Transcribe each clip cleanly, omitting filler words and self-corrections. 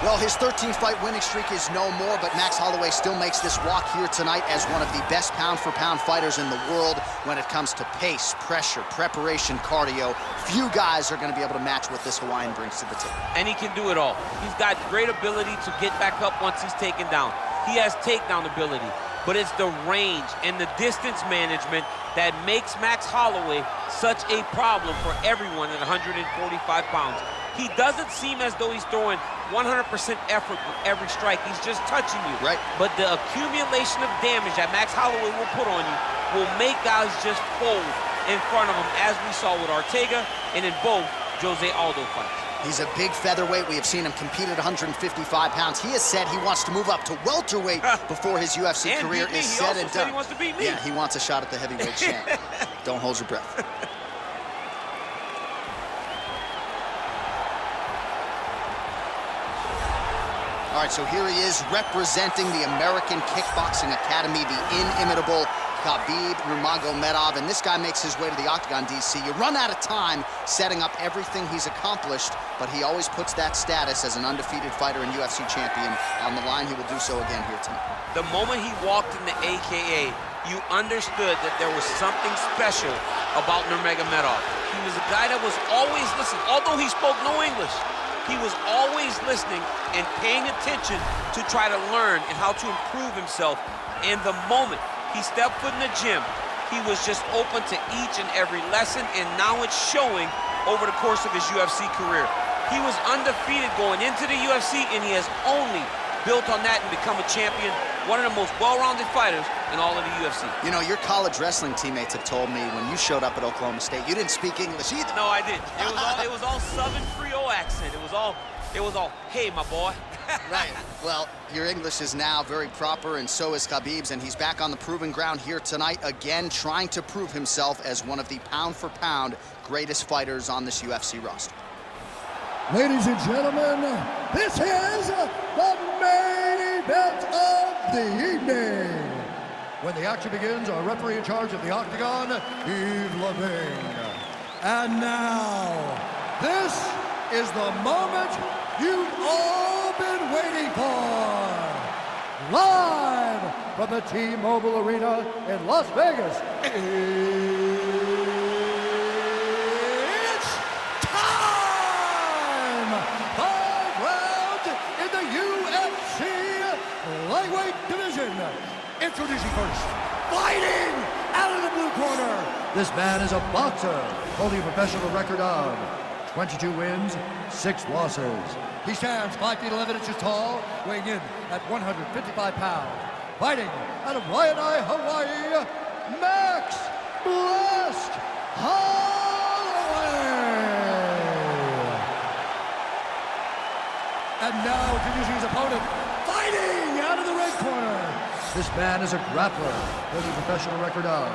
Well, his 13-fight winning streak is no more, but Max Holloway still makes this walk here tonight as one of the best pound-for-pound fighters in the world when it comes to pace, pressure, preparation, cardio. Few guys are going to be able to match what this Hawaiian brings to the table. And he can do it all. He's got great ability to get back up once he's taken down. He has takedown ability, but it's the range and the distance management that makes Max Holloway such a problem for everyone at 145 pounds. He doesn't seem as though he's throwing 100% effort with every strike. He's just touching you. Right. But the accumulation of damage that Max Holloway will put on you will make guys just fold in front of him, as we saw with Ortega and in both Jose Aldo fights. He's a big featherweight. We have seen him compete at 155 pounds. He has said he wants to move up to welterweight before his UFC career is said and done. He wants to beat me. Yeah, he wants a shot at the heavyweight champ. Don't hold your breath. All right, so here he is representing the American Kickboxing Academy, the inimitable Hhabib Nurmagomedov, and this guy makes his way to the octagon, DC. You run out of time setting up everything he's accomplished, but he always puts that status as an undefeated fighter and UFC champion on the line. He will do so again here tonight. The moment he walked in the AKA, you understood that there was something special about Nurmagomedov. He was a guy that was always listening, although he spoke no English. He was always listening and paying attention to try to learn and how to improve himself. And the moment he stepped foot in the gym, he was just open to each and every lesson, and now it's showing over the course of his UFC career. He was undefeated going into the UFC, and he has only built on that and become a champion, one of the most well-rounded fighters in all of the UFC. You know, your college wrestling teammates have told me when you showed up at Oklahoma State, you didn't speak English either. No, I didn't. It was all Southern Creole accent. It was all, hey, my boy. Right. Well, your English is now very proper, and so is Khabib's, and he's back on the proving ground here tonight, again trying to prove himself as one of the pound-for-pound greatest fighters on this UFC roster. Ladies and gentlemen, this is the main event of the evening. When the action begins, our referee in charge of the octagon, Yves Leving. And now, this is the moment you've all been waiting for. Live from the T-Mobile Arena in Las Vegas. It's time! 5 rounds in the UFC lightweight division. Introducing first, fighting out of the blue corner. This man is a boxer, holding a professional record of 22 wins, 6 losses. He stands 5 feet 11 inches tall, weighing in at 155 pounds. Fighting out of Waianae, Hawaii, Max Blessed Holloway. And now introducing his opponent, fighting out of the red corner. This man is a grappler, holding a professional record of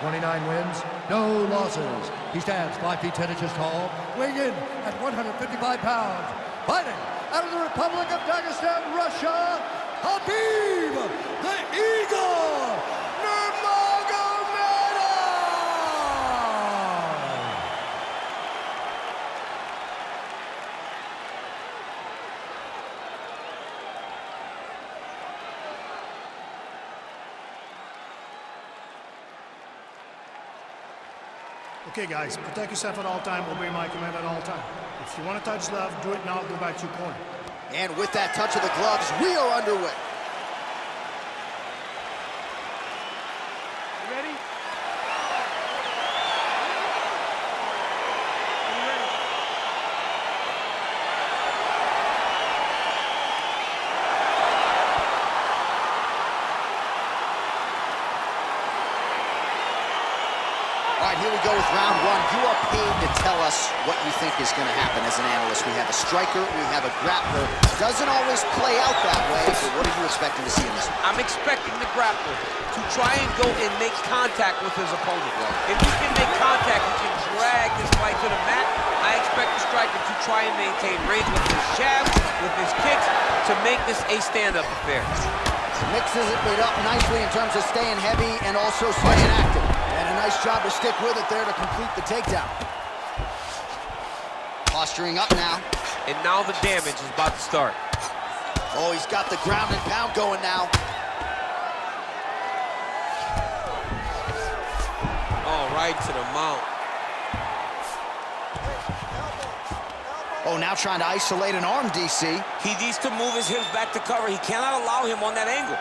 29 wins, no losses. He stands 5 feet 10 inches tall, weighing in at 155 pounds. Fighting out of the Republic of Dagestan, Russia, Hhabib the Eagle Nurmagomedov. Okay, guys, protect yourself at all time. Obey my command at all time. If you want to touch love, do it now. Go back to your corner. And with that touch of the gloves, we are underway. You ready? All right, here we go with round one. You are paid to tell us what you think is going to happen as an analyst. We have a striker, we have a grappler. Doesn't always play out that way, but what are you expecting to see in this one? I'm expecting the grappler to try and go and make contact with his opponent. If he can make contact, he can drag this fight to the mat. I expect the striker to try and maintain range with his jabs, with his kicks, to make this a stand-up affair. Mixes it up nicely in terms of staying heavy and also staying active. And a nice job to stick with it there to complete the takedown. Posturing up now. And now the damage is about to start. Oh, he's got the ground and pound going now. Oh, right to the mount. Oh, now trying to isolate an arm, DC. He needs to move his hips back to cover. He cannot allow him on that angle.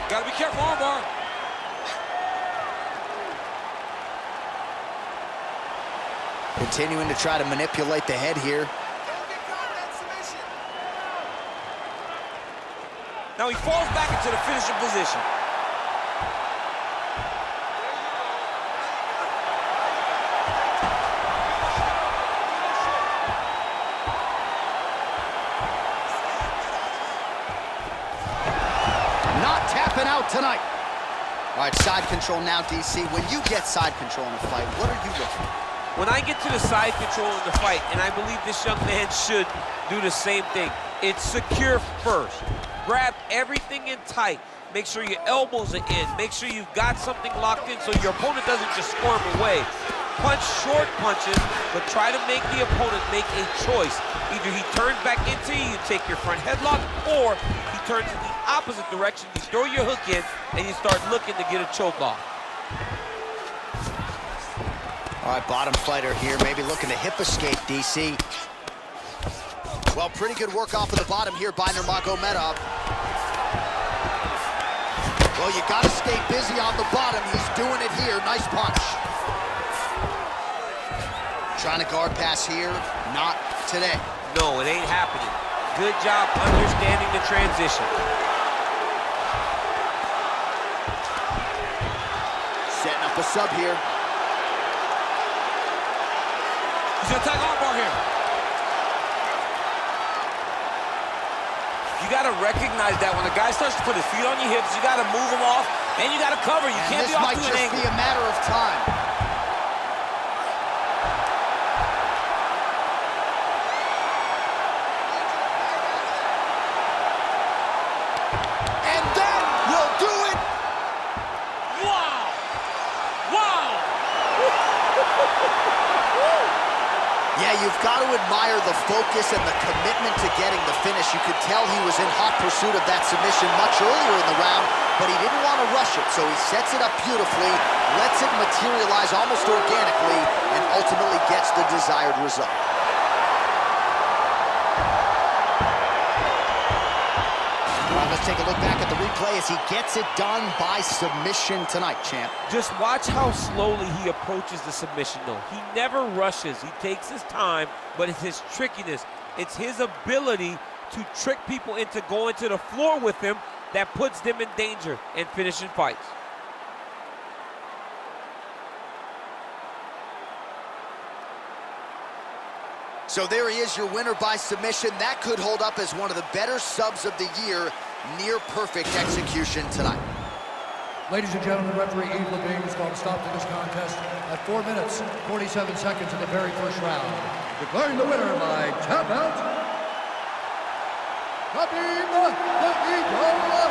Gotta be careful, armbar. Continuing to try to manipulate the head here. Now he falls back into the finishing position. Not tapping out tonight. All right, side control now, DC. When you get side control in a fight, what are you looking for? When I get to the side control in the fight, and I believe this young man should do the same thing, it's secure first. Grab everything in tight. Make sure your elbows are in. Make sure you've got something locked in so your opponent doesn't just squirm away. Punch short punches, but try to make the opponent make a choice. Either he turns back into you, you take your front headlock, or he turns in the opposite direction, you throw your hook in, and you start looking to get a choke off. All right, bottom fighter here, maybe looking to hip escape, DC. Well, pretty good work off of the bottom here by Nurmagomedov. Well, you gotta stay busy on the bottom. He's doing it here. Nice punch. Trying to guard pass here. Not today. No, it ain't happening. Good job understanding the transition. Setting up a sub here. He's gonna attack armbar here. You gotta recognize that when a guy starts to put his feet on your hips, you gotta move him off, and you gotta cover. You can't be off to an angle. This might just be a matter of time. And that will do it. Wow! Wow! Yeah, you've got to admire the focus and the commitment to getting the finish. You could tell he was in hot pursuit of that submission much earlier in the round, but he didn't want to rush it, so he sets it up beautifully, lets it materialize almost organically, and ultimately gets the desired result. All right, let's take a look back at the replay as he gets it done by submission tonight, champ. Just watch how slowly he approaches the submission, though. He never rushes. He takes his time, but it's his trickiness. It's his ability to trick people into going to the floor with him that puts them in danger and finishing fights. So there he is, your winner by submission. That could hold up as one of the better subs of the year. Near perfect execution tonight. Ladies and gentlemen, referee Yves Levine is going to stop to this contest at 4 minutes, 47 seconds in the very first round. Declaring the winner by tap out, Habib Nurmagomedov.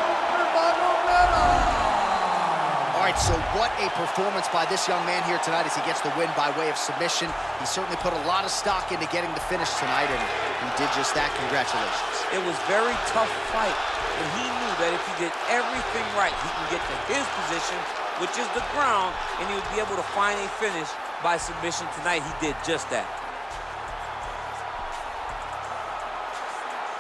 All right, so what a performance by this young man here tonight as he gets the win by way of submission. He certainly put a lot of stock into getting the finish tonight, and he did just that. Congratulations. It was a very tough fight, but he knew that if he did everything right, he can get to his position, which is the ground, and he would be able to find a finish by submission tonight. He did just that.